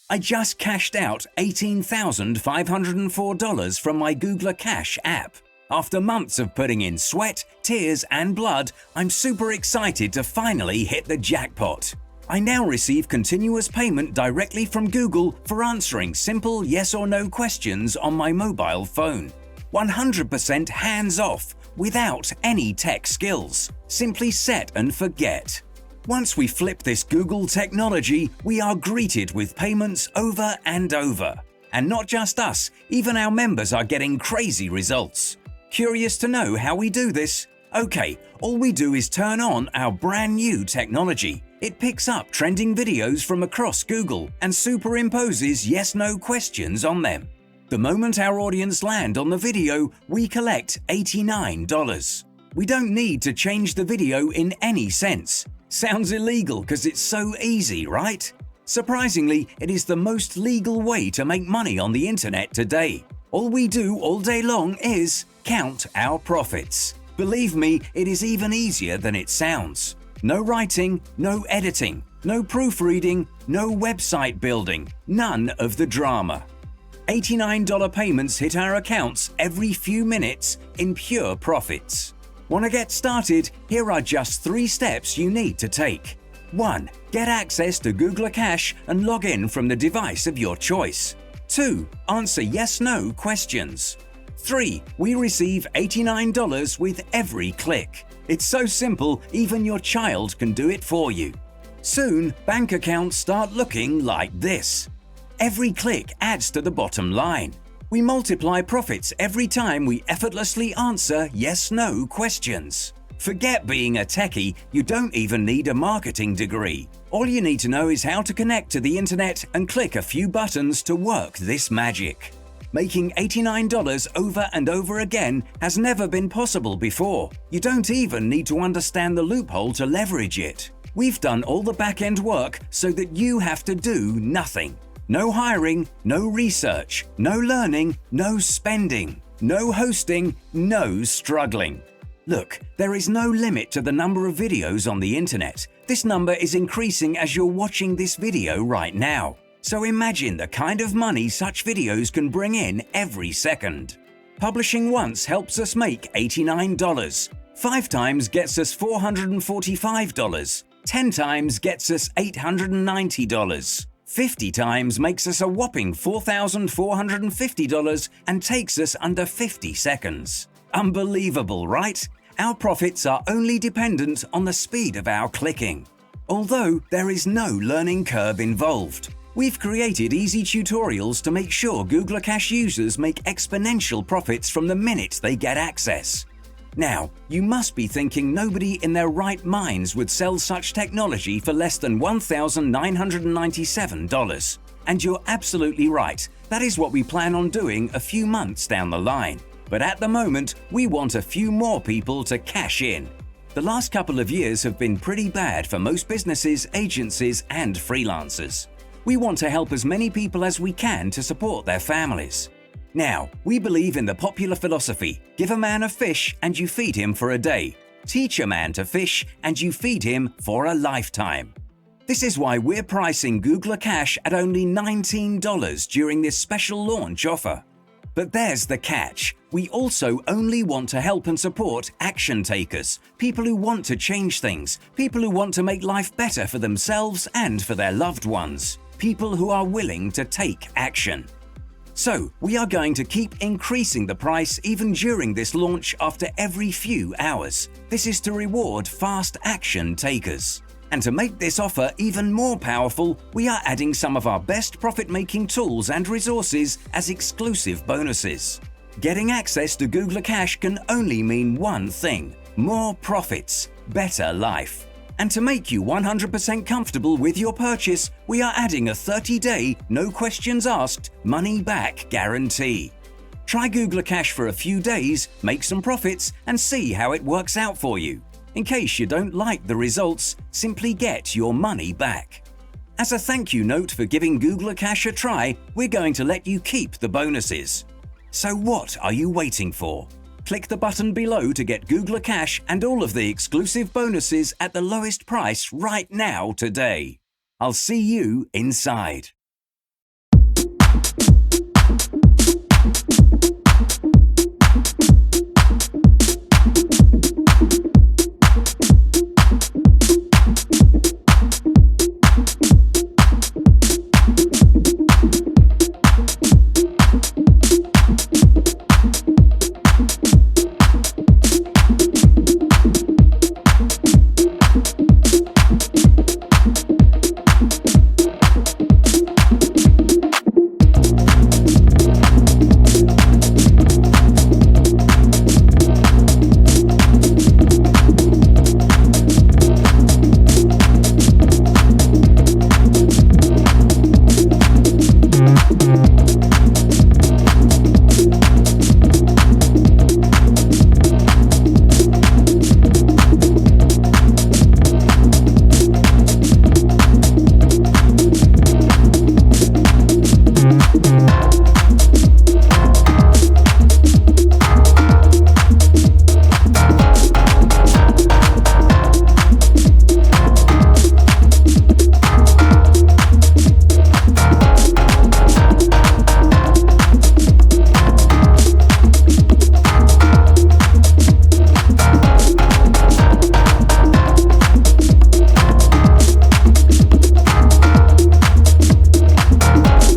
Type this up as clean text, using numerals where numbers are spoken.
I just cashed out $18,504 from my Googler Cash app. After months of putting in sweat, tears, and blood, I'm super excited to finally hit the jackpot. I now receive continuous payment directly from Google for answering simple yes or no questions on my mobile phone. 100% hands-off, without any tech skills. Simply set and forget. Once we flip this Google technology, we are greeted with payments over and over. And not just us, even our members are getting crazy results. Curious to know how we do this? Okay, all we do is turn on our brand new technology. It picks up trending videos from across Google and superimposes yes-no questions on them. The moment our audience land on the video, we collect $89. We don't need to change the video in any sense. Sounds illegal because it's so easy, right? Surprisingly, it is the most legal way to make money on the internet today. All we do all day long is count our profits. Believe me, it is even easier than it sounds. No writing, no editing, no proofreading, no website building, none of the drama. $89 payments hit our accounts every few minutes in pure profits. Want to get started? Here are just 3 steps you need to take. 1. Get access to Googler Cash and log in from the device of your choice. 2. Answer yes-no questions. 3. We receive $89 with every click. It's so simple, even your child can do it for you. Soon, bank accounts start looking like this. Every click adds to the bottom line. We multiply profits every time we effortlessly answer yes-no questions. Forget being a techie, you don't even need a marketing degree. All you need to know is how to connect to the internet and click a few buttons to work this magic. Making $89 over and over again has never been possible before. You don't even need to understand the loophole to leverage it. We've done all the back-end work so that you have to do nothing. No hiring, no research, no learning, no spending, no hosting, no struggling. Look, there is no limit to the number of videos on the internet. This number is increasing as you're watching this video right now. So imagine the kind of money such videos can bring in every second. Publishing once helps us make $89. 5 times gets us $445. 10 times gets us $890. 50 times makes us a whopping $4,450 and takes us under 50 seconds. Unbelievable, right? Our profits are only dependent on the speed of our clicking. Although there is no learning curve involved. We've created easy tutorials to make sure Googler Cash users make exponential profits from the minute they get access. Now, you must be thinking nobody in their right minds would sell such technology for less than $1,997. And you're absolutely right. That is what we plan on doing a few months down the line. But at the moment, we want a few more people to cash in. The last couple of years have been pretty bad for most businesses, agencies, and freelancers. We want to help as many people as we can to support their families. Now, we believe in the popular philosophy, give a man a fish and you feed him for a day. Teach a man to fish and you feed him for a lifetime. This is why we're pricing Googler Cash at only $19 during this special launch offer. But there's the catch. We also only want to help and support action takers, people who want to change things, people who want to make life better for themselves and for their loved ones, people who are willing to take action. So, we are going to keep increasing the price even during this launch after every few hours. This is to reward fast action takers. And to make this offer even more powerful, we are adding some of our best profit-making tools and resources as exclusive bonuses. Getting access to Googler Cash can only mean one thing: more profits, better life. And to make you 100% comfortable with your purchase, we are adding a 30-day, no questions asked, money-back guarantee. Try Googler Cash for a few days, make some profits, and see how it works out for you. In case you don't like the results, simply get your money back. As a thank you note for giving Googler Cash a try, we're going to let you keep the bonuses. So what are you waiting for? Click the button below to get Googler Cash and all of the exclusive bonuses at the lowest price right now today. I'll see you inside.